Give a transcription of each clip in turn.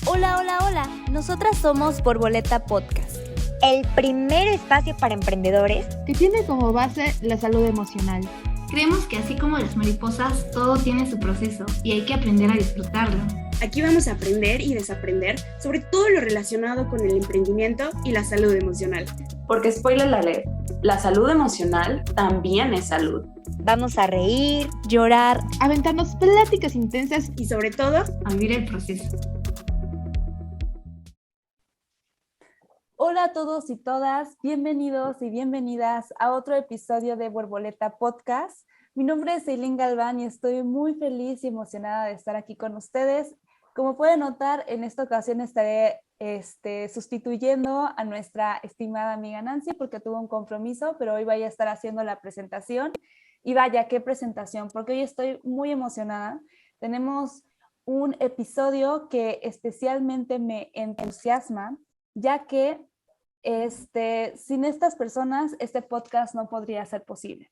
Hola, hola, hola. Nosotras somos Borboleta Podcast. El primer espacio para emprendedores que tiene como base la salud emocional. Creemos que así como las mariposas, todo tiene su proceso y hay que aprender a disfrutarlo. Aquí vamos a aprender y desaprender sobre todo lo relacionado con el emprendimiento y la salud emocional. Porque spoiler alert, la salud emocional también es salud. Vamos a reír, llorar, aventarnos pláticas intensas y sobre todo, a vivir el proceso. Hola a todos y todas, bienvenidos y bienvenidas a otro episodio de Borboleta Podcast. Mi nombre es Eileen Galván y estoy muy feliz y emocionada de estar aquí con ustedes. Como pueden notar, en esta ocasión estaré sustituyendo a nuestra estimada amiga Nancy porque tuvo un compromiso, pero hoy voy a estar haciendo la presentación. Y vaya, qué presentación, porque hoy estoy muy emocionada. Tenemos un episodio que especialmente me entusiasma, ya que sin estas personas este podcast no podría ser posible.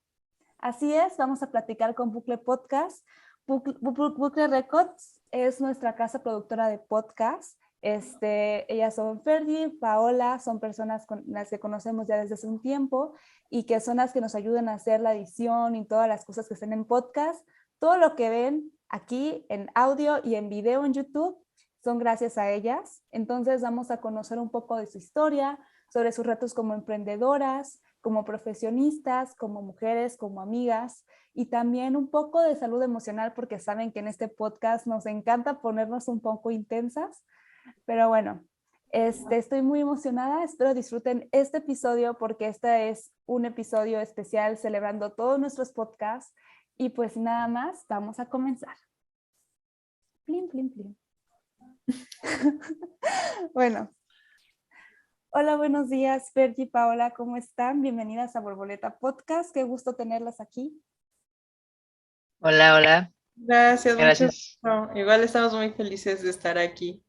Así es, vamos a platicar con Bucle Podcast. Bucle Records es nuestra casa productora de podcast. Ellas son Fergie, Paola, son personas con las que conocemos ya desde hace un tiempo y que son las que nos ayudan a hacer la edición y todas las cosas que están en podcast. Todo lo que ven aquí en audio y en video en YouTube son gracias a ellas. Entonces vamos a conocer un poco de su historia, sobre sus retos como emprendedoras, como profesionistas, como mujeres, como amigas, y también un poco de salud emocional, porque saben que en este podcast nos encanta ponernos un poco intensas. Pero bueno, estoy muy emocionada, espero disfruten este episodio porque este es un episodio especial celebrando todos nuestros podcasts. Y pues nada más, vamos a comenzar. Plin, plin, plin. Bueno. Hola, buenos días, Fergie y Paola, ¿cómo están? Bienvenidas a Borboleta Podcast, qué gusto tenerlas aquí. Hola, hola. Gracias. Mucho. Igual estamos muy felices de estar aquí.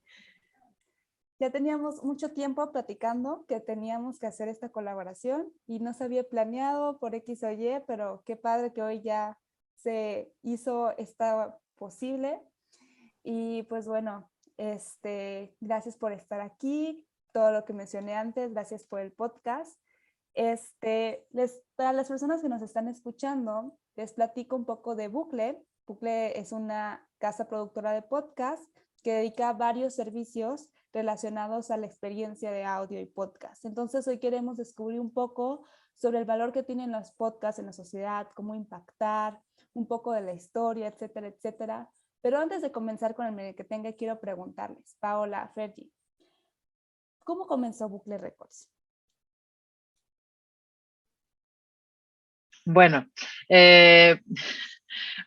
Ya teníamos mucho tiempo platicando que teníamos que hacer esta colaboración y no se había planeado por X o Y, pero qué padre que hoy ya se hizo esta posible. Y pues bueno, gracias por estar aquí. Todo lo que mencioné antes, gracias por el podcast. Para las personas que nos están escuchando, les platico un poco de Bucle. Bucle es una casa productora de podcast que dedica varios servicios relacionados a la experiencia de audio y podcast. Entonces, hoy queremos descubrir un poco sobre el valor que tienen los podcasts en la sociedad, cómo impactar, un poco de la historia, etcétera, etcétera. Pero antes de comenzar con el medio que tenga, quiero preguntarles, Paola, Fergie, ¿cómo comenzó Bucle Records? Bueno,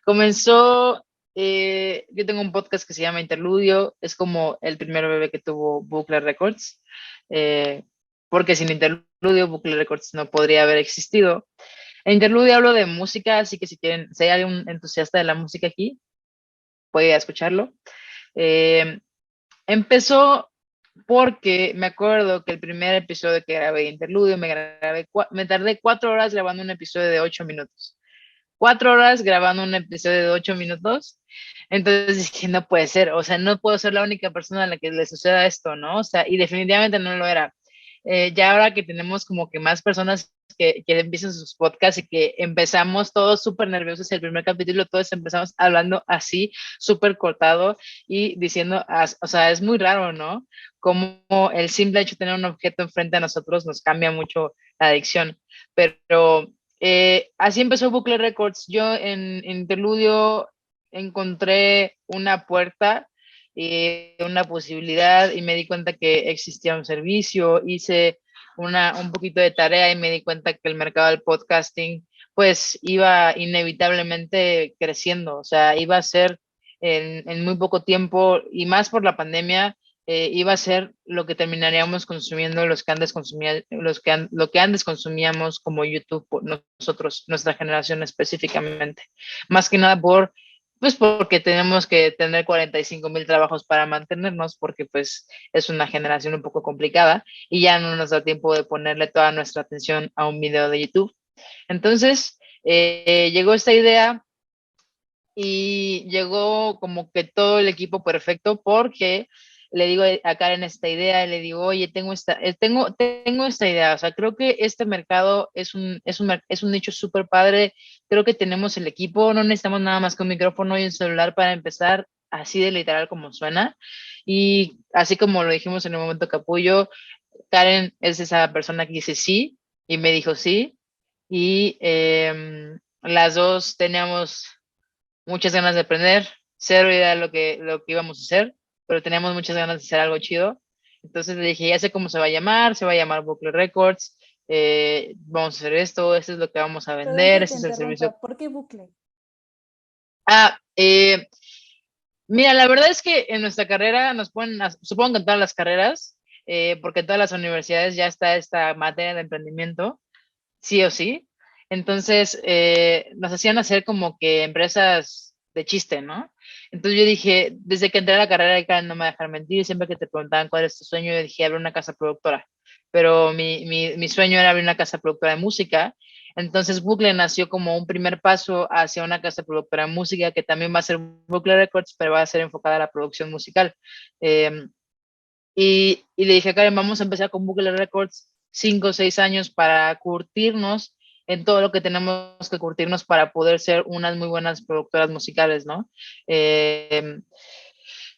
comenzó, yo tengo un podcast que se llama Interludio, es como el primer bebé que tuvo Bucle Records, porque sin Interludio Bucle Records no podría haber existido. En Interludio hablo de música, así que si hay algún entusiasta de la música aquí, puede escucharlo. Empezó porque me acuerdo que el primer episodio que grabé de Interludio, me tardé 4 horas grabando un episodio de 8 minutos. 4 horas grabando un episodio de 8 minutos. Entonces dije, no puede ser, o sea, no puedo ser la única persona a la que le suceda esto, ¿no? O sea, y definitivamente no lo era. Ya ahora que tenemos como que más personas que empiezan sus podcasts y que empezamos todos súper nerviosos, el primer capítulo todos empezamos hablando así, súper cortado y diciendo, o sea, es muy raro, ¿no? Como el simple hecho de tener un objeto enfrente a nosotros nos cambia mucho la adicción, pero así empezó Bucle Records. Yo en Interludio encontré una puerta, una posibilidad y me di cuenta que existía un servicio, hice un poquito de tarea y me di cuenta que el mercado del podcasting pues iba inevitablemente creciendo, o sea, iba a ser en muy poco tiempo y más por la pandemia, iba a ser lo que terminaríamos consumiendo los que antes lo que antes consumíamos como YouTube, nosotros, nuestra generación específicamente, más que nada porque tenemos que tener 45,000 trabajos para mantenernos, porque pues es una generación un poco complicada y ya no nos da tiempo de ponerle toda nuestra atención a un video de YouTube. Entonces, llegó esta idea y llegó como que todo el equipo perfecto porque le digo a Karen esta idea, y le digo, oye, tengo esta idea, o sea, creo que este mercado es un nicho súper padre, creo que tenemos el equipo, no necesitamos nada más que un micrófono y un celular para empezar, así de literal como suena, y así como lo dijimos en el momento capullo, Karen es esa persona que dice sí, y me dijo sí, y las dos teníamos muchas ganas de aprender, cero idea de lo que íbamos a hacer, pero teníamos muchas ganas de hacer algo chido. Entonces le dije, ya sé cómo se va a llamar Bucle Records, vamos a hacer esto es lo que vamos a Perdón vender, que ese te es el interrumpa, servicio. ¿por qué bucle? Ah, mira, la verdad es que en nuestra carrera nos ponen, supongo que en todas las carreras, porque en todas las universidades ya está esta materia de emprendimiento, sí o sí. Entonces, nos hacían hacer como que empresas de chiste, ¿no? Entonces yo dije, desde que entré a la carrera, y Karen no me va a dejar mentir, siempre que te preguntaban cuál es tu sueño, yo dije, abrir una casa productora. Pero mi sueño era abrir una casa productora de música. Entonces Bucle nació como un primer paso hacia una casa productora de música que también va a ser Bucle Records, pero va a ser enfocada a la producción musical. Eh, y le dije a Karen, vamos a empezar con Bucle Records 5 o 6 años para curtirnos en todo lo que tenemos que curtirnos para poder ser unas muy buenas productoras musicales, ¿no?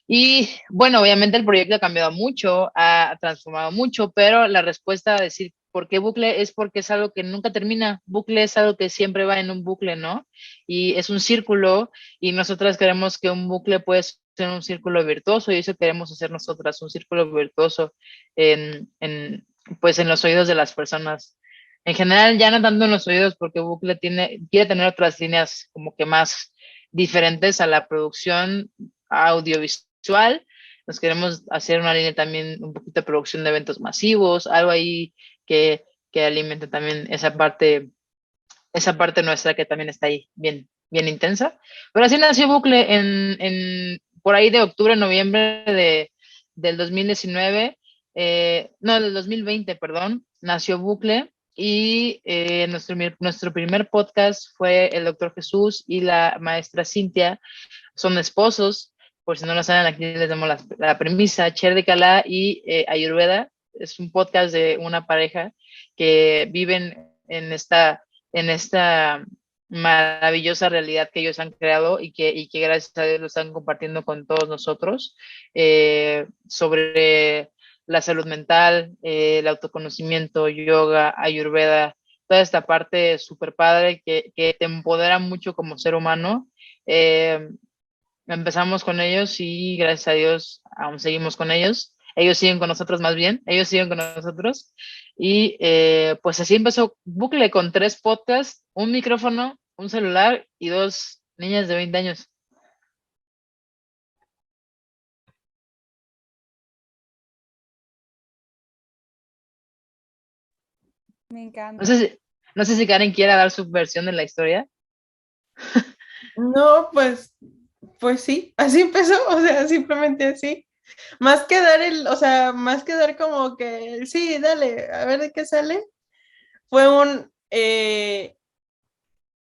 Y bueno, obviamente el proyecto ha cambiado mucho, ha transformado mucho, pero la respuesta a decir por qué bucle es porque es algo que nunca termina. Bucle es algo que siempre va en un bucle, ¿no? Y es un círculo y nosotras queremos que un bucle puede ser un círculo virtuoso y eso queremos hacer nosotras, un círculo virtuoso pues en los oídos de las personas. En general, ya no tanto en los oídos porque bucle quiere tener otras líneas como que más diferentes a la producción audiovisual. Nos queremos hacer una línea también, un poquito de producción de eventos masivos, algo ahí que alimente también esa parte nuestra que también está ahí bien, bien intensa. Pero así nació Bucle por ahí de octubre, noviembre del 2019, no, del 2020, perdón, nació Bucle. Y nuestro primer podcast fue el doctor Jesús y la maestra Cintia, son esposos, por si no lo saben, aquí les damos la premisa. Cher de Calá y Ayurveda es un podcast de una pareja que viven en esta maravillosa realidad que ellos han creado y que gracias a Dios lo están compartiendo con todos nosotros, sobre la salud mental, el autoconocimiento, yoga, ayurveda, toda esta parte súper padre que te empodera mucho como ser humano. Empezamos con ellos y gracias a Dios aún seguimos con ellos. Ellos siguen con nosotros más bien, ellos siguen con nosotros. Y pues así empezó Bucle con 3 podcasts, un micrófono, un celular y 2 niñas de 20 años. Me encanta. No sé si Karen quiera dar su versión de la historia. No, pues sí, así empezó, o sea, simplemente así. Más que dar como que, sí, dale, a ver de qué sale. Fue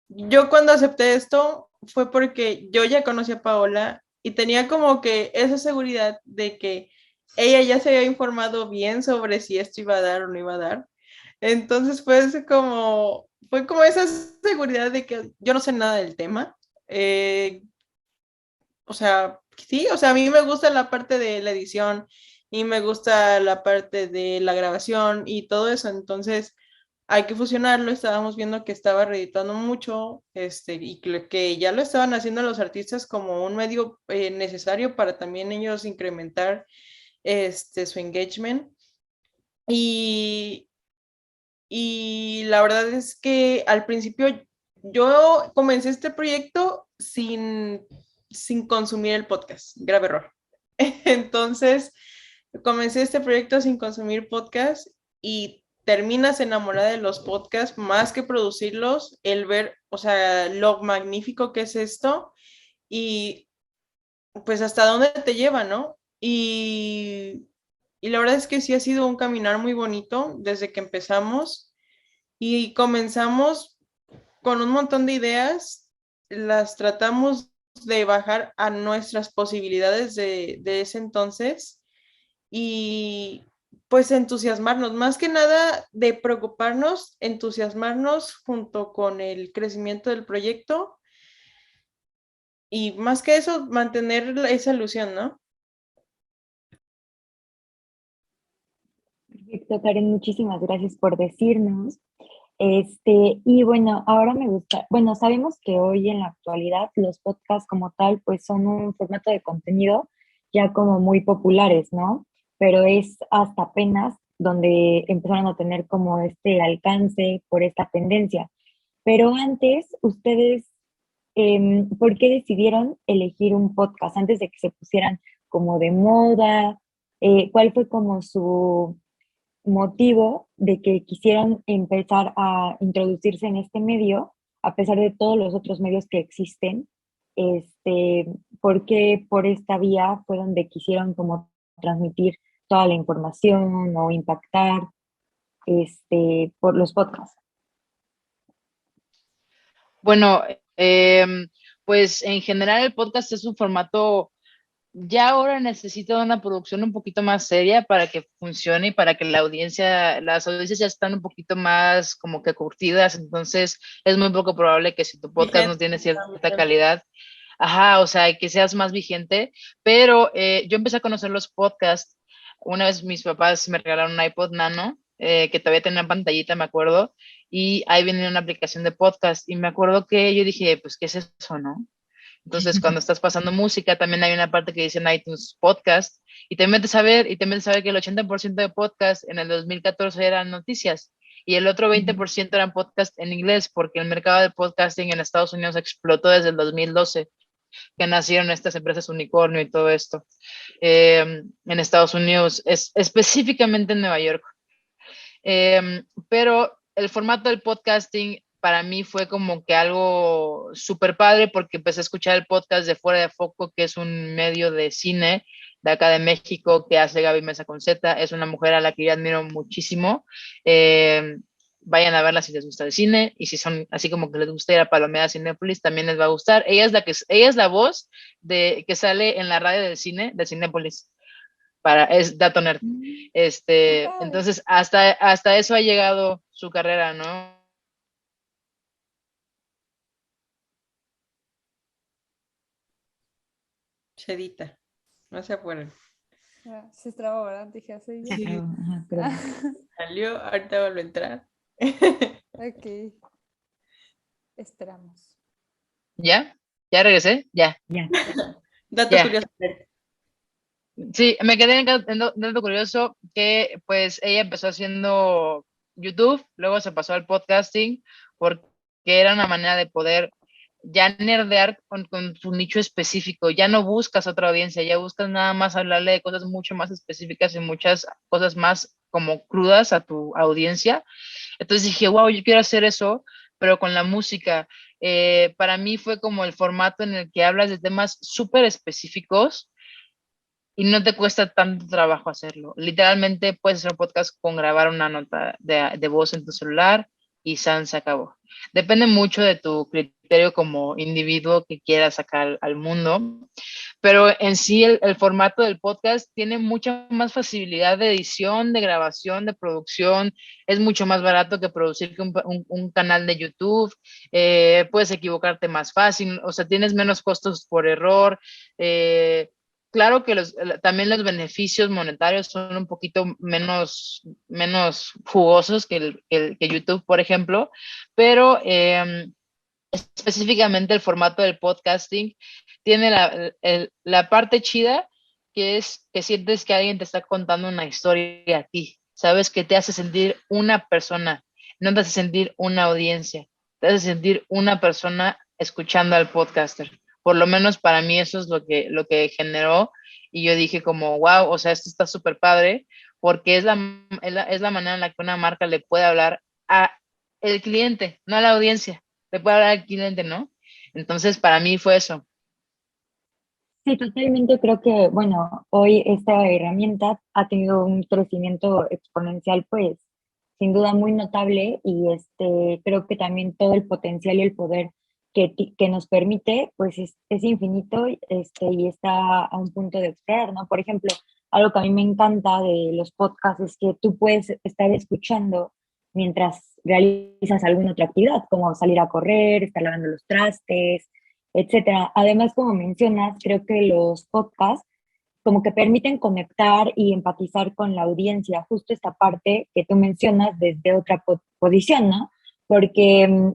yo cuando acepté esto fue porque yo ya conocí a Paola y tenía como que esa seguridad de que ella ya se había informado bien sobre si esto iba a dar o no iba a dar. Entonces fue como esa seguridad de que yo no sé nada del tema. O sea, sí, o sea, a mí me gusta la parte de la edición y me gusta la parte de la grabación y todo eso, entonces hay que fusionarlo. Estábamos viendo que estaba reeditando mucho, y que ya lo estaban haciendo los artistas como un medio necesario para también ellos incrementar su engagement. Y la verdad es que al principio yo comencé este proyecto sin consumir el podcast, grave error. Entonces, comencé este proyecto sin consumir podcast y terminas enamorada de los podcasts más que producirlos, el ver, o sea, lo magnífico que es esto y pues hasta dónde te lleva, ¿no? Y la verdad es que sí ha sido un caminar muy bonito desde que empezamos y comenzamos con un montón de ideas, las tratamos de bajar a nuestras posibilidades de ese entonces y pues entusiasmarnos, más que nada de preocuparnos, entusiasmarnos junto con el crecimiento del proyecto y más que eso, mantener esa ilusión, ¿no? Perfecto, Karen, muchísimas gracias por decirnos. Y bueno, ahora me gusta, bueno, sabemos que hoy en la actualidad los podcasts como tal, pues son un formato de contenido ya como muy populares, ¿no? Pero es hasta apenas donde empezaron a tener como este alcance por esta tendencia. Pero antes, ustedes, ¿por qué decidieron elegir un podcast antes de que se pusieran como de moda? ¿Cuál fue como su motivo de que quisieran empezar a introducirse en este medio, a pesar de todos los otros medios que existen? ¿Por qué por esta vía fue donde quisieron como transmitir toda la información o impactar por los podcasts? Bueno, pues en general el podcast es un formato, ya ahora necesita una producción un poquito más seria para que funcione y para que las audiencias ya están un poquito más como que curtidas, entonces es muy poco probable que si tu podcast no tiene cierta calidad, ajá, o sea, que seas más vigente, pero yo empecé a conocer los podcasts, una vez mis papás me regalaron un iPod Nano, que todavía tenía una pantallita, me acuerdo, y ahí venía una aplicación de podcast, y me acuerdo que yo dije, pues, ¿qué es eso, no? Entonces, cuando estás pasando música, también hay una parte que dice en iTunes Podcast, y te metes a ver que el 80% de podcast en el 2014 eran noticias, y el otro 20% eran podcast en inglés, porque el mercado de podcasting en Estados Unidos explotó desde el 2012 que nacieron estas empresas unicornio y todo esto en Estados Unidos, específicamente en Nueva York. Pero el formato del podcasting para mí fue como que algo súper padre porque empecé a escuchar el podcast de Fuera de Foco, que es un medio de cine de acá de México que hace Gaby Mesa con Z. Es una mujer a la que yo admiro muchísimo. Vayan a verla si les gusta el cine y si son así como que les gusta ir a Palomera Cinépolis, también les va a gustar. Ella es la voz que sale en la radio del cine de Cinépolis. Es dato nerd. Entonces, hasta eso ha llegado su carrera, ¿no? Chedita, no se apuren. Se trabó, ¿verdad? Dije así. Sí. Ajá, Salió, ahorita vuelve a entrar. Ok. Esperamos. ¿Ya? ¿Ya regresé? Ya. Dato curioso. Sí, me quedé en dato curioso que pues ella empezó haciendo YouTube, luego se pasó al podcasting porque era una manera de poder ya nerdear con su nicho específico, ya no buscas otra audiencia, ya buscas nada más hablarle de cosas mucho más específicas y muchas cosas más como crudas a tu audiencia. Entonces dije, wow, yo quiero hacer eso, pero con la música. Para mí fue como el formato en el que hablas de temas súper específicos y no te cuesta tanto trabajo hacerlo. Literalmente puedes hacer un podcast con grabar una nota de voz en tu celular y se acabó. Depende mucho de tu criterio como individuo que quieras sacar al mundo, pero en sí el formato del podcast tiene mucha más facilidad de edición, de grabación, de producción, es mucho más barato que producir que un canal de YouTube, puedes equivocarte más fácil, o sea, tienes menos costos por error, claro que también los beneficios monetarios son un poquito menos jugosos que YouTube, por ejemplo, pero específicamente el formato del podcasting tiene la parte chida que es que sientes que alguien te está contando una historia a ti, sabes que te hace sentir una persona, no te hace sentir una audiencia, te hace sentir una persona escuchando al podcaster. Por lo menos para mí eso es lo que generó y yo dije como, wow, o sea, esto está súper padre porque es la manera en la que una marca le puede hablar a el cliente, no a la audiencia, le puede hablar al cliente, ¿no? Entonces para mí fue eso. Sí, totalmente creo que, bueno, hoy esta herramienta ha tenido un crecimiento exponencial, pues, sin duda muy notable y creo que también todo el potencial y el poder que nos permite, pues, es infinito, y está a un punto de explorar, ¿no? Por ejemplo, algo que a mí me encanta de los podcasts es que tú puedes estar escuchando mientras realizas alguna otra actividad, como salir a correr, estar lavando los trastes, etcétera. Además, como mencionas, creo que los podcasts como que permiten conectar y empatizar con la audiencia, justo esta parte que tú mencionas desde otra posición, ¿no? Porque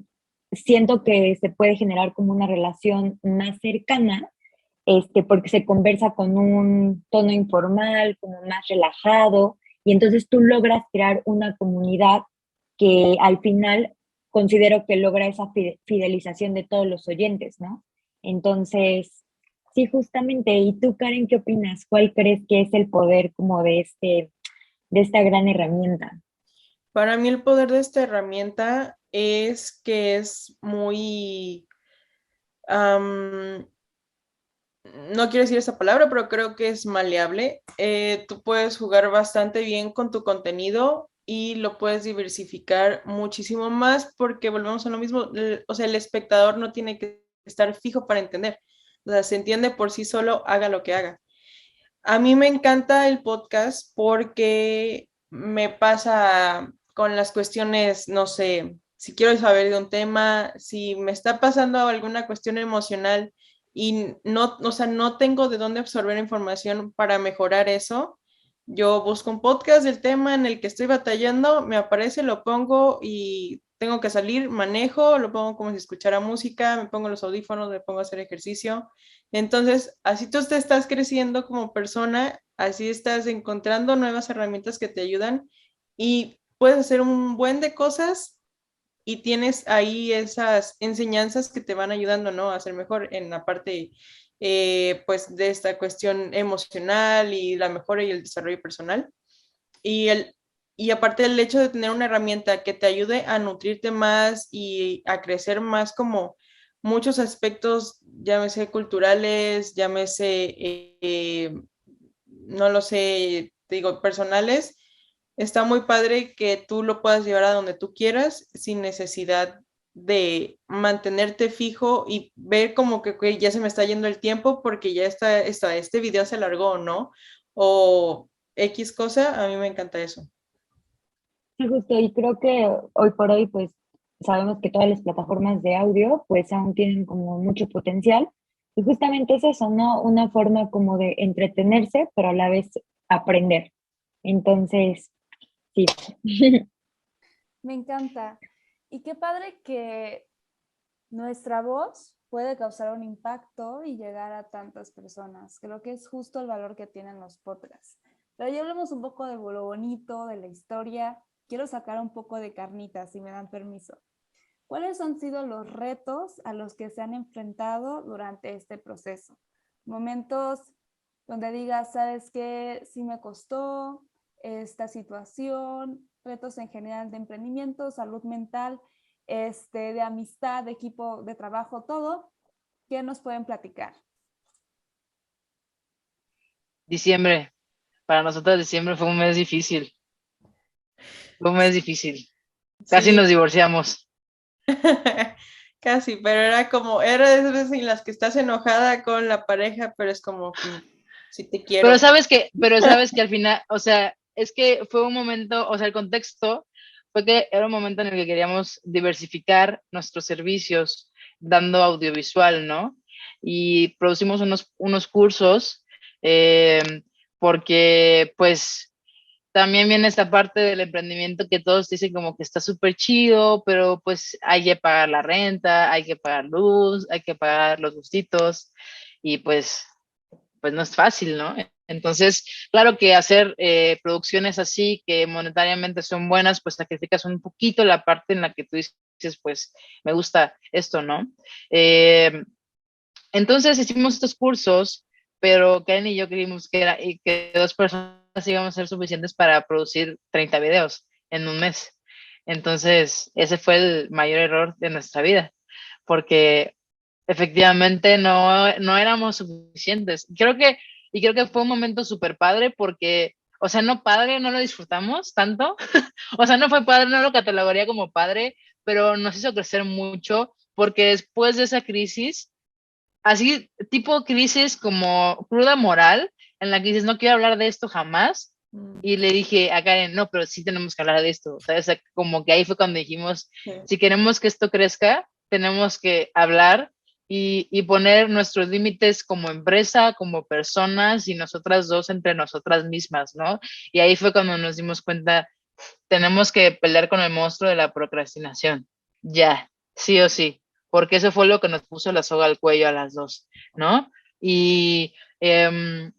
siento que se puede generar como una relación más cercana, porque se conversa con un tono informal, como más relajado, y entonces tú logras crear una comunidad que al final considero que logra esa fidelización de todos los oyentes, ¿no? Entonces, sí, justamente. ¿Y tú, Karen, qué opinas? ¿Cuál crees que es el poder como de esta gran herramienta? Para mí el poder de esta herramienta es que es muy, no quiero decir esa palabra, pero creo que es maleable. Tú puedes jugar bastante bien con tu contenido y lo puedes diversificar muchísimo más porque volvemos a lo mismo, o sea, el espectador no tiene que estar fijo para entender. O sea, se entiende por sí solo, haga lo que haga. A mí me encanta el podcast porque me pasa con las cuestiones, no sé, si quiero saber de un tema, si me está pasando alguna cuestión emocional y no, o sea, no tengo de dónde absorber información para mejorar eso, yo busco un podcast del tema en el que estoy batallando, me aparece, lo pongo y tengo que salir, manejo, lo pongo como si escuchara música, me pongo los audífonos, me pongo a hacer ejercicio. Entonces, así tú te estás creciendo como persona, así estás encontrando nuevas herramientas que te ayudan y puedes hacer un buen de cosas y tienes ahí esas enseñanzas que te van ayudando, ¿no? A ser mejor en la parte, pues, de esta cuestión emocional y la mejora y el desarrollo personal. Y aparte del hecho de tener una herramienta que te ayude a nutrirte más y a crecer más como muchos aspectos, llámese culturales, llámese, no lo sé, te digo, personales, está muy padre que tú lo puedas llevar a donde tú quieras sin necesidad de mantenerte fijo y ver como que ya se me está yendo el tiempo porque ya este video se alargó, ¿no? O X cosa, a mí me encanta eso. Sí, justo, y creo que hoy por hoy, pues, sabemos que todas las plataformas de audio, pues, aún tienen como mucho potencial, y justamente es eso, ¿no? Una forma como de entretenerse, pero a la vez aprender. Entonces, sí. Me encanta. Y qué padre que nuestra voz puede causar un impacto y llegar a tantas personas. Creo que es justo el valor que tienen los podcasts. Pero ya hablamos un poco de lo bonito, de la historia. Quiero sacar un poco de carnita, si me dan permiso. ¿Cuáles han sido los retos a los que se han enfrentado durante este proceso? Momentos donde digas, ¿sabes qué? Sí me costó esta situación, retos en general de emprendimiento, salud mental, de amistad, de equipo de trabajo, todo. ¿Qué nos pueden platicar? Diciembre. Para nosotros diciembre fue un mes difícil. Fue un mes difícil. Casi Sí. nos divorciamos. Casi, pero era de esas veces en las que estás enojada con la pareja, pero es como, si te quiero. Pero sabes que al final, o sea, es que fue un momento, o sea, el contexto fue que era un momento en el que queríamos diversificar nuestros servicios dando audiovisual, ¿no? Y producimos unos cursos porque pues también viene esta parte del emprendimiento que todos dicen como que está súper chido, pero pues hay que pagar la renta, hay que pagar luz, hay que pagar los gustitos y pues no es fácil, ¿no? Entonces, claro que hacer producciones así que monetariamente son buenas, pues sacrificas un poquito la parte en la que tú dices, pues me gusta esto, ¿no? Entonces hicimos estos cursos, pero Karen y yo creímos que 2 personas íbamos a ser suficientes para producir 30 videos en un mes. Entonces, ese fue el mayor error de nuestra vida, porque efectivamente no éramos suficientes. Creo que fue un momento súper padre porque, o sea, no padre, no lo disfrutamos tanto. O sea, no fue padre, no lo catalogaría como padre, pero nos hizo crecer mucho porque después de esa crisis, así tipo crisis como cruda moral, en la que dices, no quiero hablar de esto jamás. Y le dije a Karen, no, pero sí tenemos que hablar de esto. O sea, como que ahí fue cuando dijimos, si queremos que esto crezca, tenemos que hablar y poner nuestros límites como empresa, como personas y nosotras dos entre nosotras mismas, ¿no? Y ahí fue cuando nos dimos cuenta, tenemos que pelear con el monstruo de la procrastinación. Ya, sí o sí, porque eso fue lo que nos puso la soga al cuello a las dos, ¿no? Y el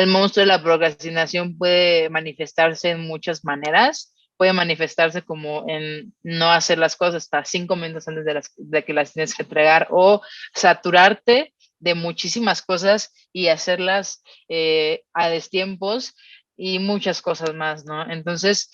monstruo de la procrastinación puede manifestarse en muchas maneras. Puede manifestarse como en no hacer las cosas hasta 5 minutos antes de que las tienes que entregar, o saturarte de muchísimas cosas y hacerlas a destiempos y muchas cosas más, ¿no? Entonces,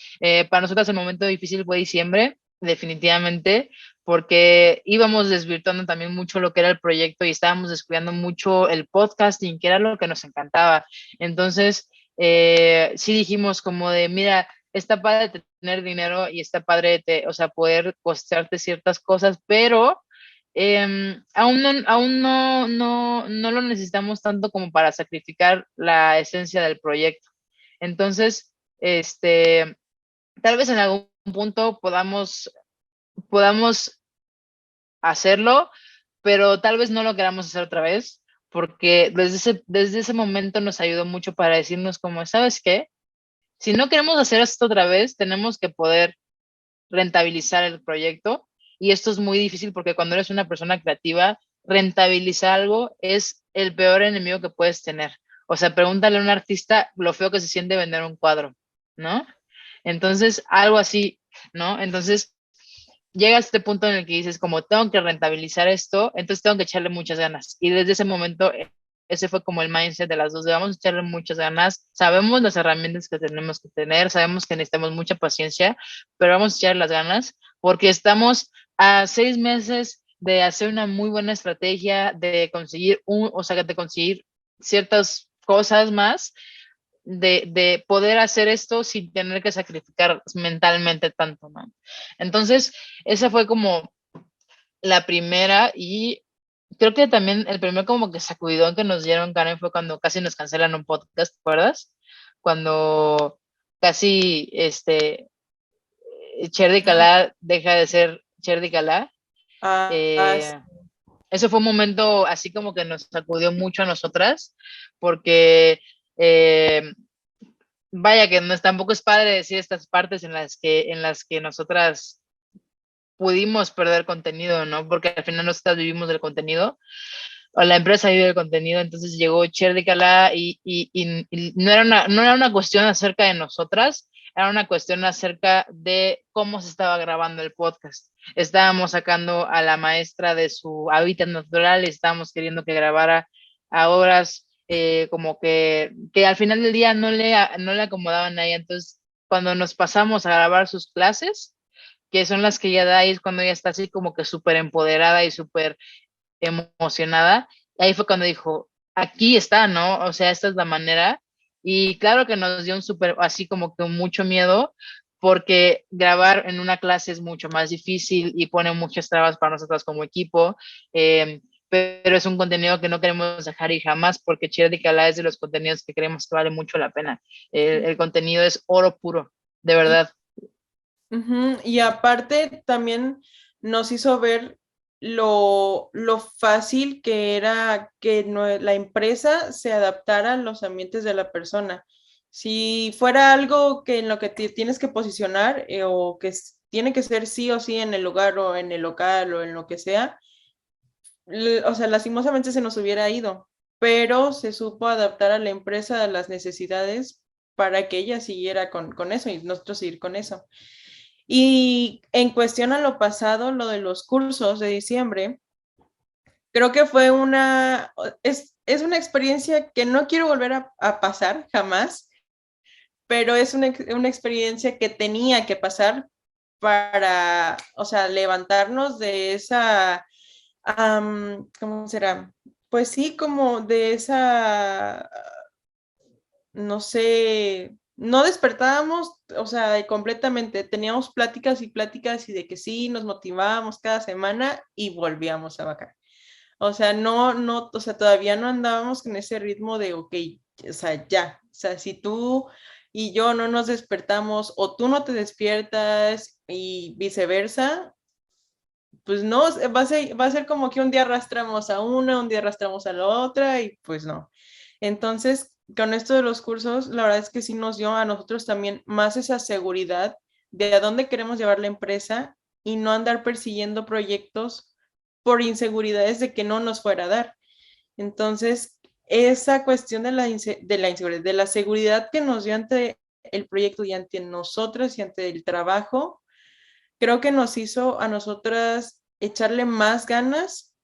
para nosotros el momento difícil fue diciembre, definitivamente, porque íbamos desvirtuando también mucho lo que era el proyecto y estábamos descuidando mucho el podcasting, que era lo que nos encantaba. Entonces, sí dijimos como de, mira, está padre tener dinero y está padre, o sea, poder costearte ciertas cosas, pero aún no lo necesitamos tanto como para sacrificar la esencia del proyecto. Entonces, tal vez en algún punto podamos hacerlo, pero tal vez no lo queramos hacer otra vez, porque desde ese momento nos ayudó mucho para decirnos como, ¿sabes qué? Si no queremos hacer esto otra vez, tenemos que poder rentabilizar el proyecto, y esto es muy difícil porque cuando eres una persona creativa, rentabilizar algo es el peor enemigo que puedes tener. O sea, pregúntale a un artista lo feo que se siente vender un cuadro, ¿no? Entonces, algo así, ¿no? Entonces, llega a este punto en el que dices, como tengo que rentabilizar esto, entonces tengo que echarle muchas ganas. Y desde ese momento, ese fue como el mindset de las dos, de vamos a echarle muchas ganas, sabemos las herramientas que tenemos que tener, sabemos que necesitamos mucha paciencia, pero vamos a echar las ganas porque estamos a 6 meses de hacer una muy buena estrategia, de conseguir de conseguir ciertas cosas más, de poder hacer esto sin tener que sacrificar mentalmente tanto, ¿no? Entonces, esa fue como la primera, y creo que también el primer como que sacudidón que nos dieron, Karen, fue cuando casi nos cancelan un podcast, ¿te acuerdas? Cuando casi Cherdy Calá deja de ser Cherdy Calá. Sí. Eso fue un momento así como que nos sacudió mucho a nosotras, porque vaya que tampoco es padre decir estas partes en las que nosotras pudimos perder contenido, ¿no? Porque al final nosotras vivimos del contenido, o la empresa vive del contenido. Entonces llegó Cherdy Calá y no era una cuestión acerca de nosotras, era una cuestión acerca de cómo se estaba grabando el podcast. Estábamos sacando a la maestra de su hábitat natural y estábamos queriendo que grabara a horas como que al final del día no le acomodaban a ella. Entonces, cuando nos pasamos a grabar sus clases, que son las que ella da, y es cuando ella está así como que súper empoderada y súper emocionada, ahí fue cuando dijo, aquí está, ¿no? O sea, esta es la manera. Y claro que nos dio un súper, así como que mucho miedo, porque grabar en una clase es mucho más difícil y pone muchas trabas para nosotros como equipo, pero es un contenido que no queremos dejar ir jamás, porque Cherdy Calá es de los contenidos que creemos que vale mucho la pena. El contenido es oro puro, de verdad. Y aparte también nos hizo ver lo fácil que era que la empresa se adaptara a los ambientes de la persona. Si fuera algo que en lo que te tienes que posicionar o que tiene que ser sí o sí en el lugar o en el local o en lo que sea, o sea, lastimosamente se nos hubiera ido, pero se supo adaptar a la empresa a las necesidades para que ella siguiera con eso y nosotros seguir con eso. Y en cuestión a lo pasado, lo de los cursos de diciembre, creo que fue es una experiencia que no quiero volver a pasar jamás, pero es una experiencia que tenía que pasar para, o sea, levantarnos de esa, ¿cómo será? Pues sí, como de esa, no sé, no despertábamos, o sea, completamente, teníamos pláticas y pláticas y de que sí, nos motivábamos cada semana y volvíamos a bajar. O sea, o sea, todavía no andábamos con ese ritmo de, ok, o sea, ya, o sea, si tú y yo no nos despertamos o tú no te despiertas y viceversa, pues no, va a ser como que un día arrastramos a una, un día arrastramos a la otra y pues no. Entonces, con esto de los cursos, la verdad es que sí nos dio a nosotros también más esa seguridad de a dónde queremos llevar la empresa y no andar persiguiendo proyectos por inseguridades de que no nos fuera a dar. Entonces, esa cuestión de la inseguridad, de la seguridad que nos dio ante el proyecto y ante nosotros y ante el trabajo, creo que nos hizo a nosotras echarle más ganas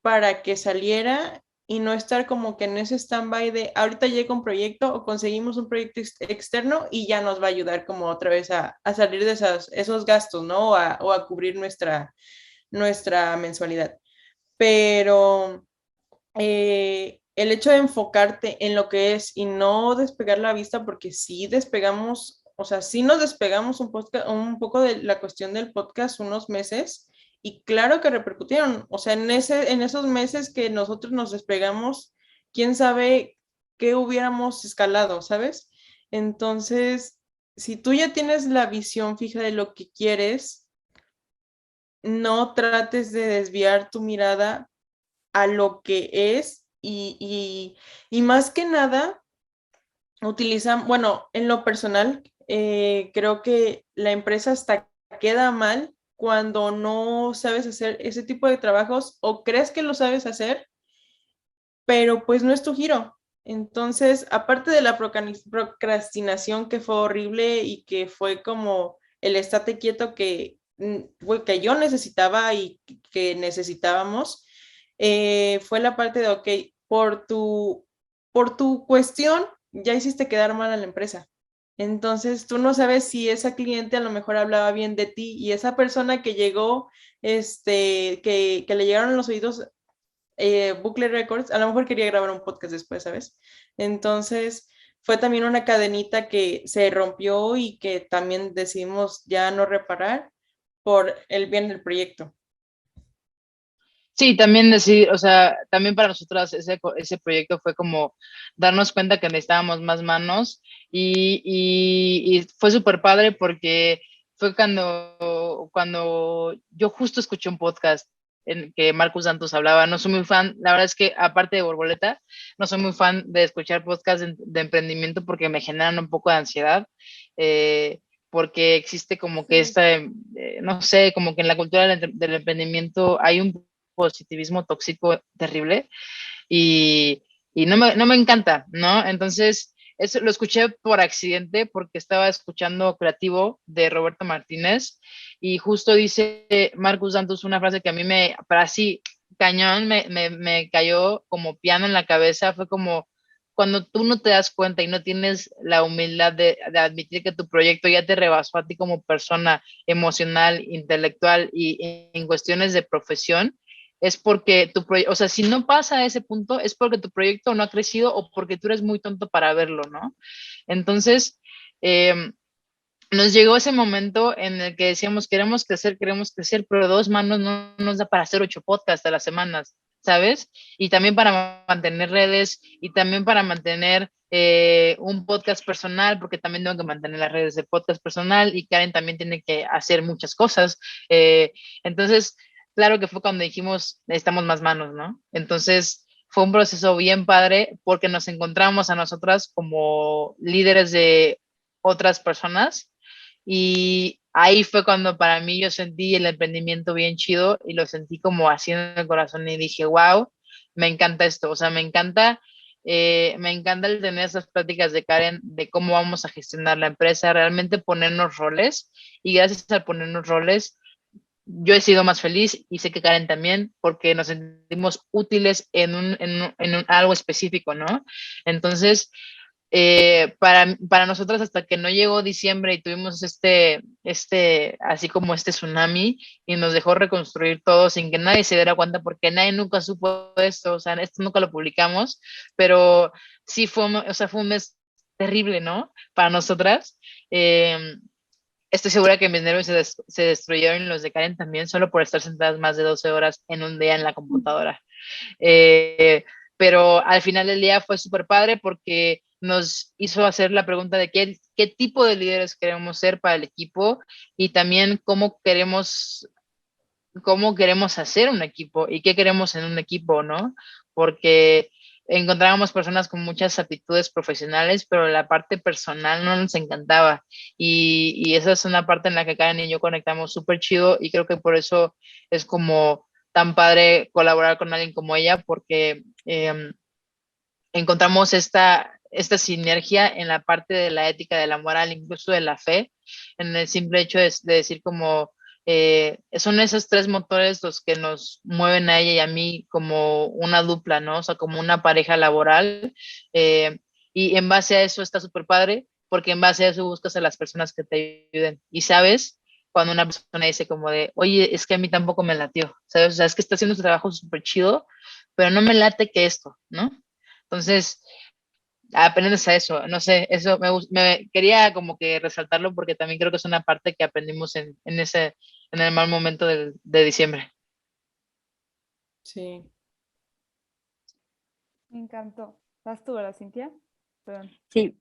para que saliera y no estar como que en ese stand-by de ahorita llega un proyecto o conseguimos un proyecto externo y ya nos va a ayudar como otra vez a salir de esos gastos, ¿no? O a cubrir nuestra mensualidad. Pero el hecho de enfocarte en lo que es y no despegar la vista, porque sí despegamos, o sea, sí nos despegamos un poco de la cuestión del podcast unos meses y claro que repercutieron, o sea, en esos meses que nosotros nos despegamos, quién sabe qué hubiéramos escalado, ¿sabes? Entonces, si tú ya tienes la visión fija de lo que quieres, no trates de desviar tu mirada a lo que es y más que nada utilizan, bueno, en lo personal, creo que la empresa hasta queda mal cuando no sabes hacer ese tipo de trabajos o crees que lo sabes hacer, pero pues no es tu giro. Entonces, aparte de la procrastinación que fue horrible y que fue como el estate quieto que yo necesitaba y que necesitábamos, fue la parte de, ok, por tu cuestión, ya hiciste quedar mal a la empresa. Entonces, tú no sabes si esa cliente a lo mejor hablaba bien de ti y esa persona que llegó, que le llegaron a los oídos Bucle Records, a lo mejor quería grabar un podcast después, ¿sabes? Entonces, fue también una cadenita que se rompió y que también decidimos ya no reparar por el bien del proyecto. Sí, también decir, o sea, también para nosotras ese proyecto fue como darnos cuenta que necesitábamos más manos y fue súper padre porque fue cuando yo justo escuché un podcast en que Marcus Santos hablaba. No soy muy fan, la verdad es que aparte de Borboleta, no soy muy fan de escuchar podcasts de emprendimiento porque me generan un poco de ansiedad. Porque existe como que no sé, como que en la cultura del emprendimiento hay un positivismo tóxico terrible y, y no me encanta, ¿no? Entonces, eso lo escuché por accidente porque estaba escuchando Creativo de Roberto Martínez y justo dice Marcus Santos una frase que a mí para así, cañón, me cayó como piano en la cabeza, fue como cuando tú no te das cuenta y no tienes la humildad de admitir que tu proyecto ya te rebasó a ti como persona emocional, intelectual y en cuestiones de profesión, es porque tu proyecto, o sea, si no pasa a ese punto, es porque tu proyecto no ha crecido o porque tú eres muy tonto para verlo, ¿no? Entonces, nos llegó ese momento en el que decíamos, queremos crecer, pero dos manos no nos da para hacer 8 podcasts a las semanas, ¿sabes? Y también para mantener redes y también para mantener un podcast personal, porque también tengo que mantener las redes de podcast personal y Karen también tiene que hacer muchas cosas. Entonces, claro que fue cuando dijimos, necesitamos más manos, ¿no? Entonces, fue un proceso bien padre porque nos encontramos a nosotras como líderes de otras personas y ahí fue cuando para mí yo sentí el emprendimiento bien chido y lo sentí como así en el corazón y dije, wow, me encanta esto, o sea, me encanta el tener esas pláticas de Karen de cómo vamos a gestionar la empresa, realmente ponernos roles y gracias a ponernos roles yo he sido más feliz y sé que Karen también, porque nos sentimos útiles en algo específico, ¿no? Entonces, para nosotros hasta que no llegó diciembre y tuvimos así como este tsunami y nos dejó reconstruir todo sin que nadie se diera cuenta porque nadie nunca supo esto, o sea, esto nunca lo publicamos, pero sí o sea, fue un mes terrible, ¿no? Para nosotras. Estoy segura que mis nervios se destruyeron y los de Karen también, solo por estar sentadas más de 12 horas en un día en la computadora. pero al final del día fue súper padre porque nos hizo hacer la pregunta de qué tipo de líderes queremos ser para el equipo y también cómo queremos hacer un equipo y qué queremos en un equipo, ¿no? Porque encontrábamos personas con muchas aptitudes profesionales, pero la parte personal no nos encantaba. Y esa es una parte en la que Karen y yo conectamos súper chido y creo que por eso es como tan padre colaborar con alguien como ella, porque encontramos esta sinergia en la parte de la ética, de la moral, incluso de la fe, en el simple hecho de decir como son esos tres motores los que nos mueven a ella y a mí como una dupla, ¿no? O sea, como una pareja laboral. Y en base a eso está súper padre, porque en base a eso buscas a las personas que te ayuden. Y sabes, cuando una persona dice como de, oye, es que a mí tampoco me latió, ¿sabes? O sea, es que está haciendo su trabajo súper chido, pero no me late que esto, ¿no? Entonces, aprendes a eso, no sé, eso me quería como que resaltarlo porque también creo que es una parte que aprendimos en el mal momento de diciembre. Sí. Me encantó. ¿Vas tú, verdad, Cintia? Perdón. Sí.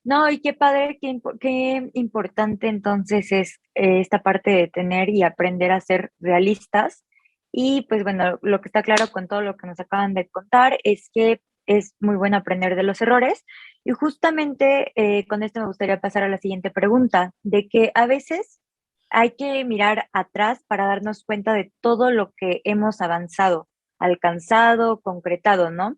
No, y qué padre, qué importante entonces es esta parte de tener y aprender a ser realistas. Y pues bueno, lo que está claro con todo lo que nos acaban de contar es que es muy bueno aprender de los errores. Y justamente con esto me gustaría pasar a la siguiente pregunta, de que a veces hay que mirar atrás para darnos cuenta de todo lo que hemos avanzado, alcanzado, concretado, ¿no?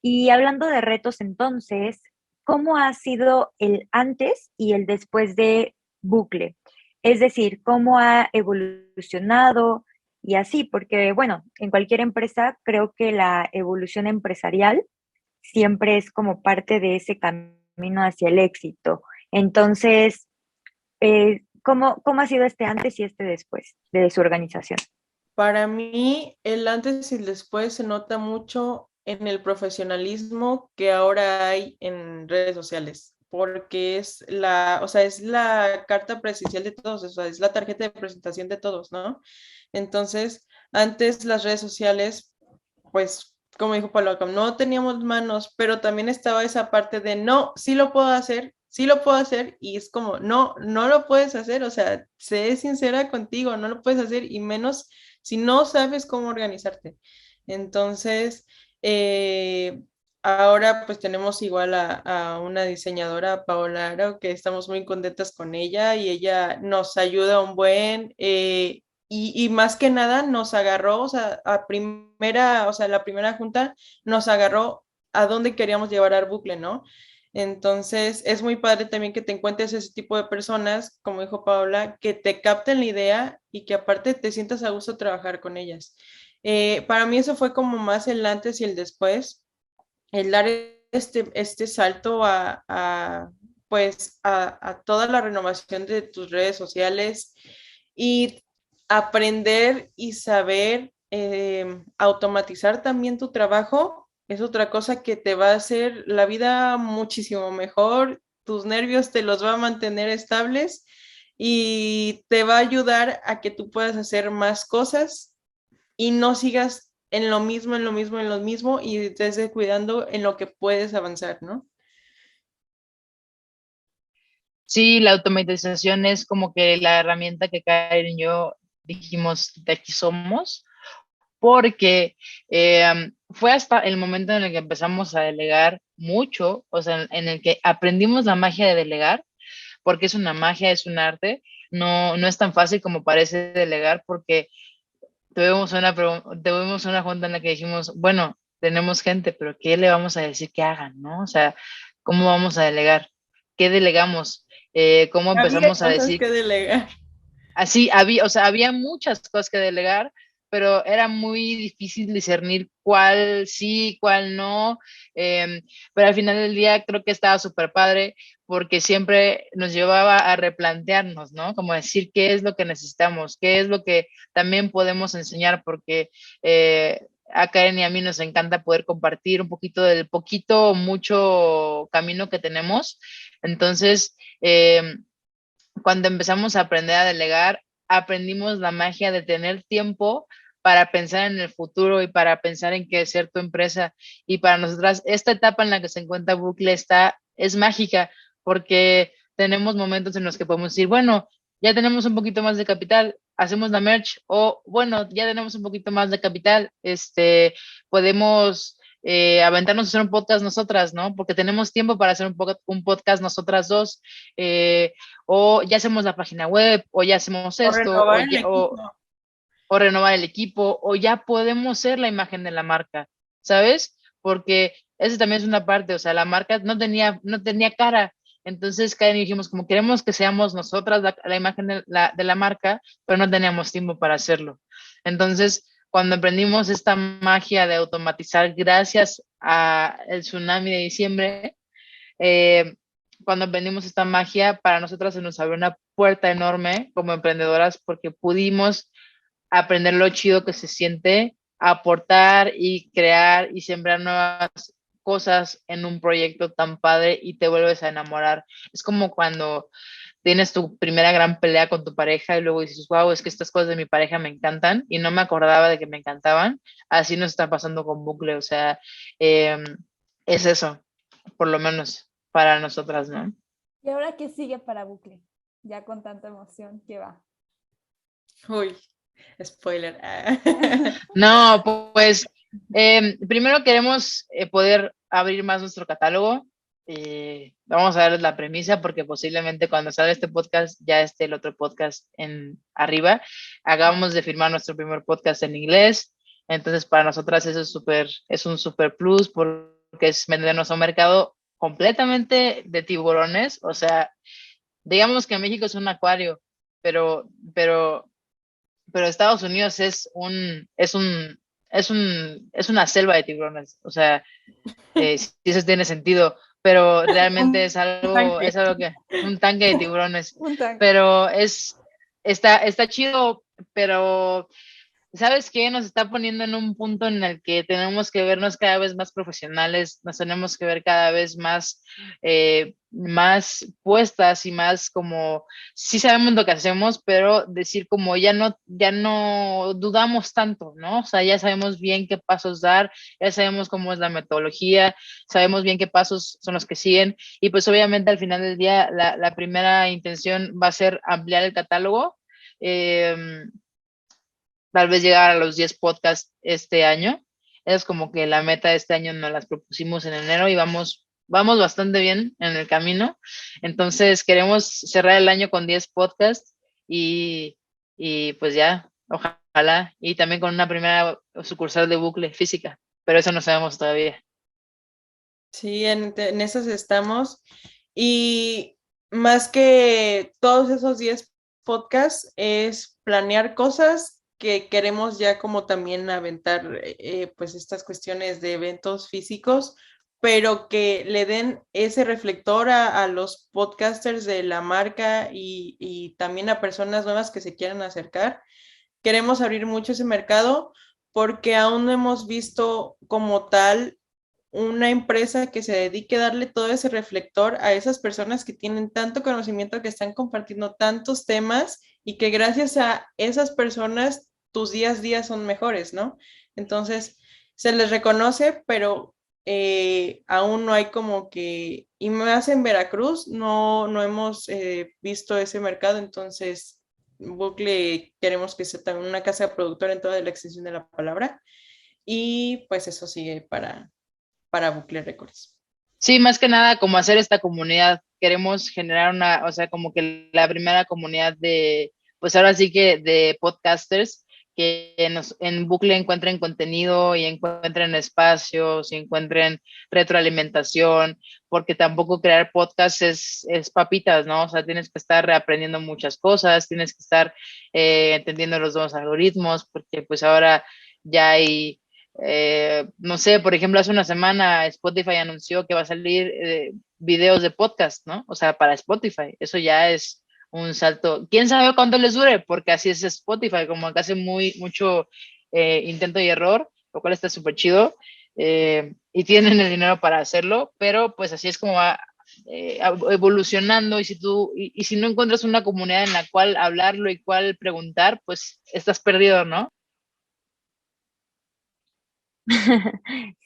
Y hablando de retos, entonces, ¿cómo ha sido el antes y el después de Bucle? Es decir, ¿cómo ha evolucionado y así? Porque, bueno, en cualquier empresa creo que la evolución empresarial siempre es como parte de ese camino hacia el éxito. Entonces, ¿cómo ha sido este antes y este después de su organización? Para mí, el antes y el después se nota mucho en el profesionalismo que ahora hay en redes sociales, porque es es la carta presencial de todos, o sea, es la tarjeta de presentación de todos, ¿no? Entonces, antes las redes sociales, pues, como dijo Pablo, no teníamos manos, pero también estaba esa parte de, no, sí lo puedo hacer, y es como, no, no lo puedes hacer, o sea, sé sincera contigo, no lo puedes hacer, y menos si no sabes cómo organizarte. Entonces, ahora pues tenemos igual a una diseñadora, Paola Aro, que estamos muy contentas con ella y ella nos ayuda un buen, y más que nada nos agarró, o sea, la primera junta nos agarró a dónde queríamos llevar al bucle, ¿no? Entonces, es muy padre también que te encuentres ese tipo de personas, como dijo Paola, que te capten la idea y que aparte te sientas a gusto trabajar con ellas. Para mí eso fue como más el antes y el después, el dar este salto a toda la renovación de tus redes sociales y aprender y saber automatizar también tu trabajo es otra cosa que te va a hacer la vida muchísimo mejor, tus nervios te los va a mantener estables y te va a ayudar a que tú puedas hacer más cosas y no sigas en lo mismo, en lo mismo, en lo mismo y estés descuidando en lo que puedes avanzar, ¿no? Sí, la automatización es como que la herramienta que Karen y yo dijimos, de aquí somos, porque fue hasta el momento en el que empezamos a delegar mucho, o sea, en el que aprendimos la magia de delegar, porque es una magia, es un arte, no es tan fácil como parece delegar, porque tuvimos una junta en la que dijimos, bueno, tenemos gente, pero ¿qué le vamos a decir que hagan, no? O sea, ¿cómo vamos a delegar? ¿Qué delegamos? ¿Cómo Había empezamos a cosas decir? que delegar. Así había, o sea, había muchas cosas que delegar, pero era muy difícil discernir cuál sí, cuál no. Pero al final del día creo que estaba súper padre porque siempre nos llevaba a replantearnos, ¿no? Como decir qué es lo que necesitamos, qué es lo que también podemos enseñar, porque a Karen y a mí nos encanta poder compartir un poquito del poquito o mucho camino que tenemos. Entonces, cuando empezamos a aprender a delegar, aprendimos la magia de tener tiempo para pensar en el futuro y para pensar en qué ser tu empresa. Y para nosotras, esta etapa en la que se encuentra Bucle es mágica porque tenemos momentos en los que podemos decir, bueno, ya tenemos un poquito más de capital, hacemos la merch, o bueno, ya tenemos un poquito más de capital, podemos aventarnos a hacer un podcast nosotras, ¿no? Porque tenemos tiempo para hacer un podcast nosotras dos, o ya hacemos la página web, o ya hacemos esto, o renovar el equipo, o ya podemos ser la imagen de la marca, ¿sabes? Porque esa también es una parte, o sea, la marca no tenía cara. Entonces, Karen y dijimos, como queremos que seamos nosotras la imagen de la marca, pero no teníamos tiempo para hacerlo. Entonces, cuando emprendimos esta magia de automatizar gracias al tsunami de diciembre, cuando emprendimos esta magia, para nosotras se nos abrió una puerta enorme como emprendedoras porque pudimos aprender lo chido que se siente, aportar y crear y sembrar nuevas cosas en un proyecto tan padre y te vuelves a enamorar. Es como cuando tienes tu primera gran pelea con tu pareja y luego dices, wow, es que estas cosas de mi pareja me encantan y no me acordaba de que me encantaban. Así nos está pasando con Bucle, o sea, es eso, por lo menos para nosotras, ¿no? ¿Y ahora qué sigue para Bucle? Ya con tanta emoción, ¿qué va? Uy, spoiler. No, pues primero queremos poder abrir más nuestro catálogo. Vamos a darles la premisa porque posiblemente cuando salga este podcast ya esté el otro podcast arriba. Acabamos de firmar nuestro primer podcast en inglés, entonces para nosotras eso es un super plus porque es vendernos a un mercado completamente de tiburones. O sea, digamos que México es un acuario, pero Estados Unidos es una selva de tiburones. O sea, si eso tiene sentido, pero realmente es algo que, un tanque de tiburones. Pero está chido, pero ¿sabes qué? Nos está poniendo en un punto en el que tenemos que vernos cada vez más profesionales, nos tenemos que ver cada vez más puestas y más como, sí sabemos lo que hacemos, pero decir como ya no dudamos tanto, ¿no? O sea, ya sabemos bien qué pasos dar, ya sabemos cómo es la metodología, sabemos bien qué pasos son los que siguen y pues obviamente al final del día la primera intención va a ser ampliar el catálogo. Tal vez llegar a los 10 podcasts este año. Es como que la meta de este año nos las propusimos en enero y vamos bastante bien en el camino. Entonces queremos cerrar el año con 10 podcasts y pues ya, ojalá. Y también con una primera sucursal de Bucle física, pero eso no sabemos todavía. Sí, en esas estamos. Y más que todos esos 10 podcasts es planear cosas que queremos ya como también aventar pues estas cuestiones de eventos físicos, pero que le den ese reflector a los podcasters de la marca y también a personas nuevas que se quieran acercar. Queremos abrir mucho ese mercado porque aún no hemos visto como tal una empresa que se dedique a darle todo ese reflector a esas personas que tienen tanto conocimiento, que están compartiendo tantos temas y que gracias a esas personas tus días a día son mejores, ¿no? Entonces, se les reconoce, pero aún no hay como que, y más en Veracruz, no hemos visto ese mercado, entonces Bucle queremos que sea también una casa productora en toda la extensión de la palabra, y pues eso sigue para Bucle Records. Sí, más que nada como hacer esta comunidad. Queremos generar o sea, como que la primera comunidad pues ahora sí que de podcasters que en Bucle encuentren contenido y encuentren espacios y encuentren retroalimentación, porque tampoco crear podcast es papitas, ¿no? O sea, tienes que estar reaprendiendo muchas cosas, tienes que estar entendiendo los nuevos algoritmos, porque pues ahora ya hay, no sé, por ejemplo, hace una semana Spotify anunció que va a salir videos de podcast, ¿no? O sea, para Spotify, eso ya es un salto. ¿Quién sabe cuánto les dure? Porque así es Spotify, como que hace mucho intento y error, lo cual está súper chido, y tienen el dinero para hacerlo, pero pues así es como va evolucionando y si no encuentras una comunidad en la cual hablarlo y cual preguntar, pues estás perdido, ¿no?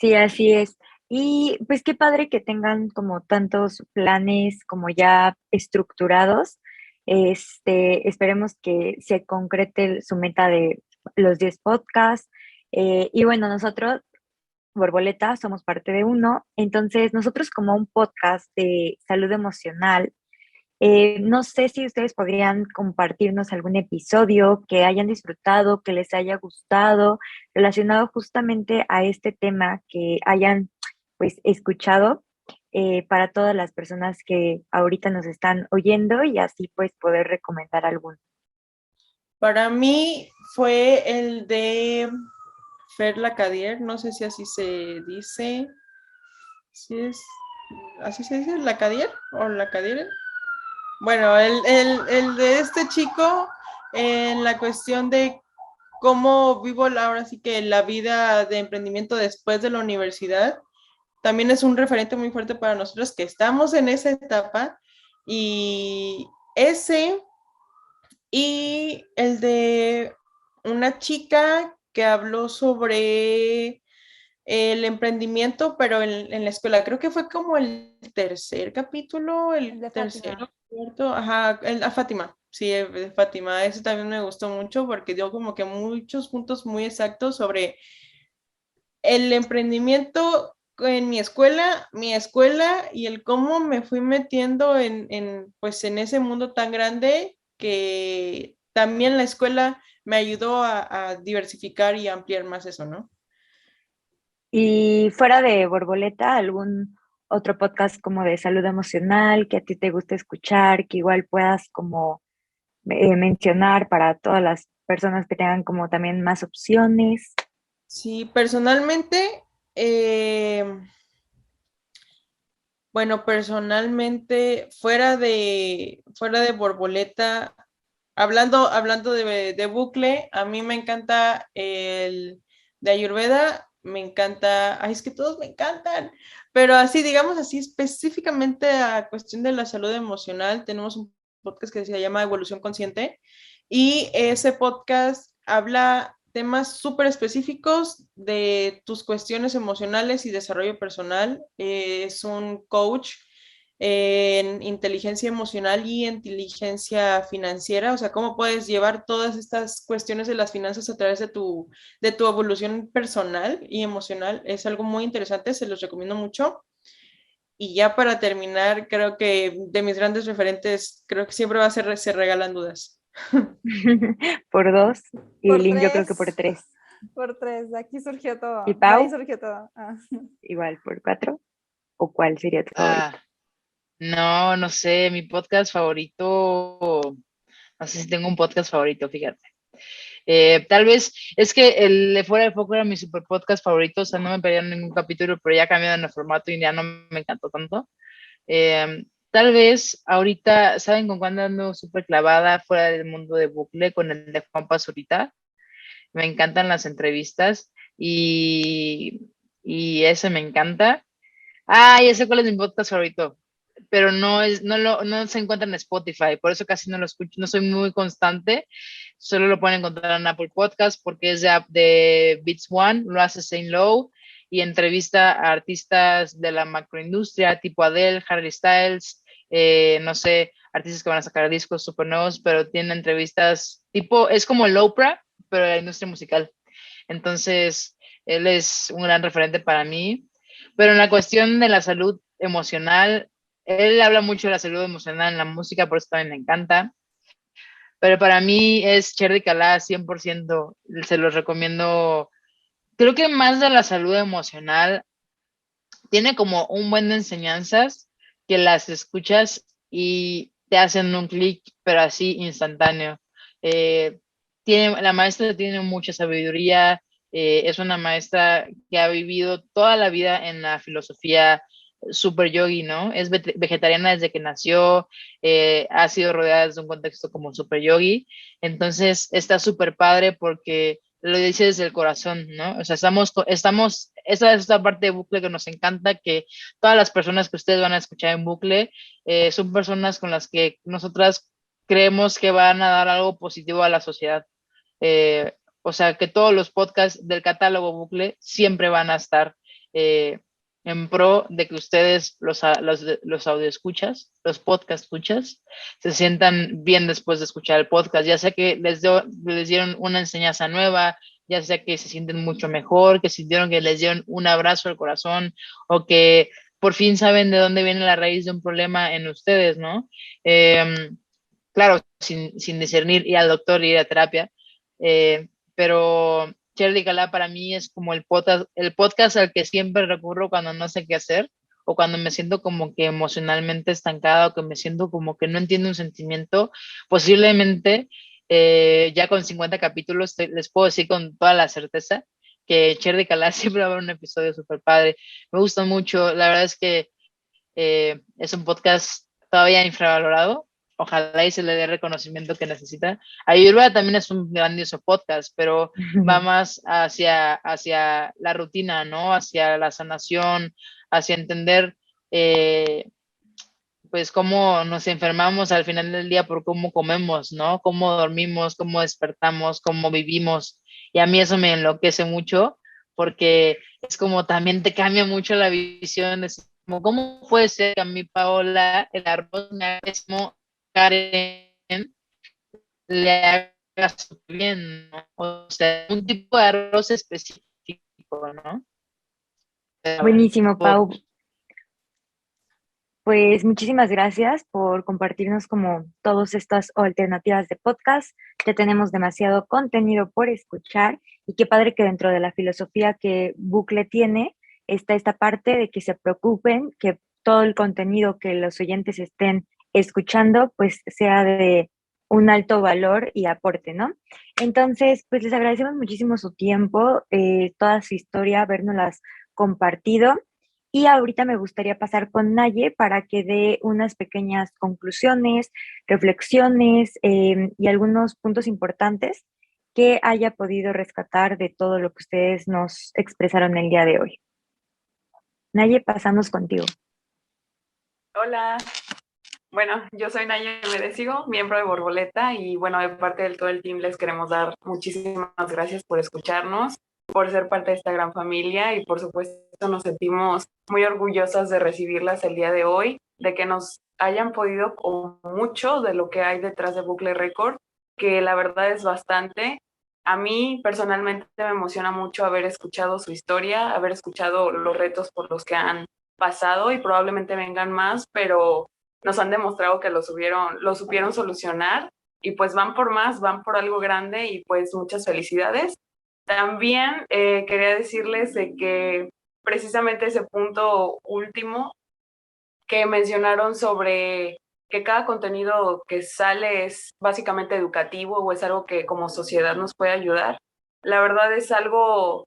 Sí, así es. Y pues qué padre que tengan como tantos planes como ya estructurados. Esperemos que se concrete su meta de los 10 podcasts. Y bueno, nosotros, Borboleta, somos parte de uno. Entonces, nosotros como un podcast de salud emocional, no sé si ustedes podrían compartirnos algún episodio que hayan disfrutado, que les haya gustado, relacionado justamente a este tema que hayan pues escuchado, para todas las personas que ahorita nos están oyendo y así pues poder recomendar alguno. Para mí fue el de Fer Lacadier, no sé si así se dice. ¿Sí es, así se dice, Lacadier o Lacadier? Bueno, el de este chico en la cuestión de cómo vivo ahora sí que la vida de emprendimiento después de la universidad, también es un referente muy fuerte para nosotros que estamos en esa etapa. Y ese y el de una chica que habló sobre el emprendimiento, pero en la escuela. Creo que fue como el tercer capítulo, el de tercero, Fátima. cuarto, ajá, a Fátima. Sí, de Fátima, ese también me gustó mucho porque dio como que muchos puntos muy exactos sobre el emprendimiento en mi escuela y el cómo me fui metiendo pues en ese mundo tan grande que también la escuela me ayudó a diversificar y ampliar más eso, ¿no? Y fuera de Borboleta, ¿algún otro podcast como de salud emocional que a ti te guste escuchar, que igual puedas como mencionar para todas las personas que tengan como también más opciones? Sí, personalmente, bueno, personalmente, fuera de Borboleta, hablando de bucle, a mí me encanta el de Ayurveda, me encanta, ay, es que todos me encantan, pero así, digamos así, específicamente a cuestión de la salud emocional, tenemos un podcast que se llama Evolución Consciente y ese podcast habla temas súper específicos de tus cuestiones emocionales y desarrollo personal. Es un coach en inteligencia emocional y inteligencia financiera, o sea, cómo puedes llevar todas estas cuestiones de las finanzas a través de tu evolución personal y emocional. Es algo muy interesante, se los recomiendo mucho. Y ya para terminar, creo que de mis grandes referentes, creo que siempre va a ser Se Regalan Dudas. Por 2 y Por Lynn, yo creo que por 3. 3. Por 3. Aquí surgió todo. ¿Y De ahí Pau? surgió todo. Ah. Igual por 4. ¿O cuál sería tu favorito? No sé, mi podcast favorito, no sé si tengo un podcast favorito, fíjate. Tal vez es que el de Fuera de Foco era mi super podcast favorito, o sea, no me perdieron ningún capítulo, pero ya cambiaron el formato y ya no me encantó tanto. Tal vez ahorita, ¿saben con cuándo ando súper clavada fuera del mundo de bucle? Con el de Juan Pazurita. Me encantan las entrevistas y ese me encanta. Ya sé cuál es mi podcast favorito, pero no se encuentra en Spotify, por eso casi no lo escucho, no soy muy constante, solo lo pueden encontrar en Apple Podcast porque es de Beats One, lo hace Saint Lowe y entrevista a artistas de la macroindustria tipo Adele, Harry Styles, no sé, artistas que van a sacar discos super nuevos, pero tiene entrevistas tipo, es como el Oprah, pero de la industria musical. Entonces, él es un gran referente para mí. Pero en la cuestión de la salud emocional, él habla mucho de la salud emocional en la música, por eso también me encanta. Pero para mí es Cherry Calá 100%, se los recomiendo. Creo que más de la salud emocional, tiene como un buen de enseñanzas que las escuchas y te hacen un clic, pero así instantáneo. La maestra tiene mucha sabiduría, es una maestra que ha vivido toda la vida en la filosofía super yogi, ¿no? Es vegetariana desde que nació, ha sido rodeada de un contexto como super yogi, entonces está súper padre porque lo dice desde el corazón, ¿no? O sea, esa es la parte de bucle que nos encanta, que todas las personas que ustedes van a escuchar en bucle son personas con las que nosotras creemos que van a dar algo positivo a la sociedad. o sea, que todos los podcasts del catálogo Bucle siempre van a estar en pro de que ustedes, los audioescuchas, los podcast escuchas, se sientan bien después de escuchar el podcast, ya sea que les dieron una enseñanza nueva, ya sea que se sienten mucho mejor, que sintieron que les dieron un abrazo al corazón, o que por fin saben de dónde viene la raíz de un problema en ustedes, ¿no? Claro, sin discernir ir al doctor, ir a terapia, pero Cherry Calá para mí es como el podcast al que siempre recurro cuando no sé qué hacer, o cuando me siento como que emocionalmente estancada, o que me siento como que no entiendo un sentimiento. Posiblemente ya con 50 capítulos les puedo decir con toda la certeza que Cherry Calá siempre va a haber un episodio súper padre. Me gusta mucho, la verdad es que es un podcast todavía infravalorado. Ojalá y se le dé el reconocimiento que necesita. Ayurveda también es un grandioso podcast, pero va más hacia la rutina, ¿no? Hacia la sanación, hacia entender pues cómo nos enfermamos al final del día por cómo comemos, ¿no? Cómo dormimos, cómo despertamos, cómo vivimos. Y a mí eso me enloquece mucho, porque es como también te cambia mucho la visión. Es como, ¿cómo puede ser que a mi Paola el arroz me haga como Karen le haga súper bien, ¿no? O sea, un tipo de arroz específico, ¿no? Buenísimo, Pau. Pues muchísimas gracias por compartirnos como todas estas alternativas de podcast. Ya tenemos demasiado contenido por escuchar y qué padre que dentro de la filosofía que Bucle tiene está esta parte de que se preocupen, que todo el contenido que los oyentes estén escuchando pues sea de un alto valor y aporte, ¿no? Entonces, pues les agradecemos muchísimo su tiempo, toda su historia, habernoslas compartido. Y ahorita me gustaría pasar con Naye para que dé unas pequeñas conclusiones, reflexiones y algunos puntos importantes que haya podido rescatar de todo lo que ustedes nos expresaron el día de hoy. Naye, pasamos contigo. Hola. Bueno, yo soy Naye Medesigo, miembro de Borboleta, y bueno, de parte de todo el team les queremos dar muchísimas gracias por escucharnos, por ser parte de esta gran familia, y por supuesto nos sentimos muy orgullosas de recibirlas el día de hoy, de que nos hayan podido con mucho de lo que hay detrás de Bucle Record, que la verdad es bastante. A mí personalmente me emociona mucho haber escuchado su historia, haber escuchado los retos por los que han pasado, y probablemente vengan más, pero nos han demostrado que lo supieron solucionar, y pues van por más, van por algo grande, y pues muchas felicidades. También quería decirles de que precisamente ese punto último que mencionaron sobre que cada contenido que sale es básicamente educativo o es algo que como sociedad nos puede ayudar, la verdad es algo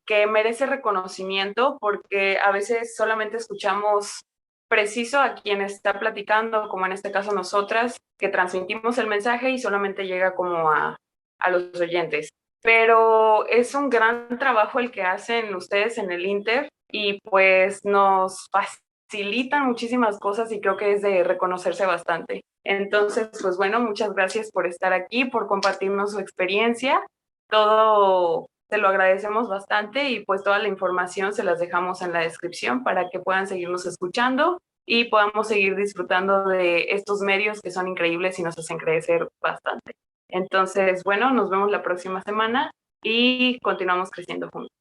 que merece reconocimiento, porque a veces solamente escuchamos preciso a quien está platicando, como en este caso nosotras, que transmitimos el mensaje y solamente llega como a los oyentes. Pero es un gran trabajo el que hacen ustedes en el Inter, y pues nos facilitan muchísimas cosas, y creo que es de reconocerse bastante. Entonces, pues bueno, muchas gracias por estar aquí, por compartirnos su experiencia. Todo te lo agradecemos bastante, y pues toda la información se las dejamos en la descripción para que puedan seguirnos escuchando y podamos seguir disfrutando de estos medios que son increíbles y nos hacen crecer bastante. Entonces, bueno, nos vemos la próxima semana y continuamos creciendo juntos.